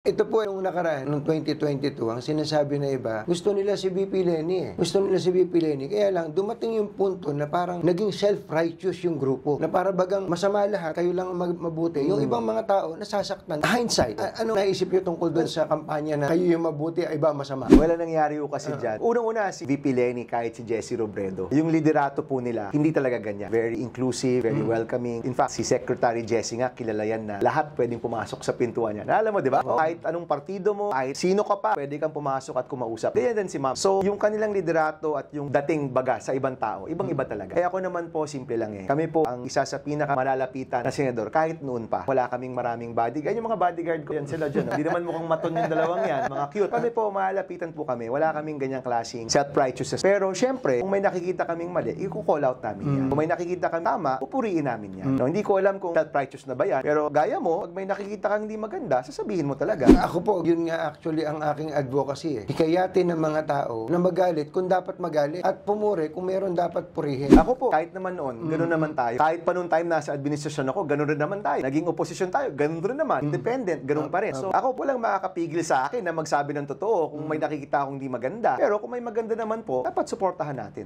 Ito po yung nakaraan, noong 2022, ang sinasabi na iba, gusto nila si VP Leni eh. Gusto nila si VP Leni. Kaya lang, dumating yung punto na parang naging self-righteous yung grupo. Na para bagang masama lahat, kayo lang mabuti. Yung ibang mga tao, nasasaktan. Hindsight, ano naisip nyo tungkol doon sa kampanya na kayo yung mabuti, iba masama? Wala nangyari po kasi dyan. Unang-una, si VP Leni, kahit si Jessie Robredo, yung liderato po nila, hindi talaga ganyan. Very inclusive, very welcoming. In fact, si Secretary Jessie nga, kilala yan na lahat pwedeng pumasok sa pintuan niya. Alam mo, di ba? Kahit anong partido mo, kahit sino ka pa, pwede kang pumasok at kumausap. Ganyan din si ma'am. So, yung kanilang liderato at yung dating baga sa ibang tao, ibang-iba talaga. Kaya ako naman po, simple lang eh. Kami po ang isa sa pinakamalalapitan na senador, kahit noon pa. Wala kaming maraming bodyguard. Yung mga bodyguard ko, yan sila dyan. Hindi naman mukhang maton yung dalawang yan. Mga cute. Kami po, malalapitan po kami. Wala kaming ganyang klaseng self-righteousness. Pero, syempre, kung may nakikita kaming mali, i-call out namin yan. Kung may nakikita kang tama, pupuriin namin yan. No, hindi ko alam kung self-righteous na ba yan. Pero, gaya mo, pag may nakikita kang hindi maganda, sasabihin mo talaga. Ako po, yun nga actually ang aking advocacy eh. Hikayatin ng mga tao na magalit kung dapat magalit at pumuri kung meron dapat purihin. Ako po, kahit naman noon, ganoon naman tayo. Kahit pa noong time nasa administrasyon ako, ganoon rin naman tayo. Naging oposisyon tayo, ganoon rin naman. Independent, ganoon pa rin. So, ako po lang makakapigil sa akin na magsabi ng totoo kung may nakikita akong hindi maganda. Pero kung may maganda naman po, dapat suportahan natin.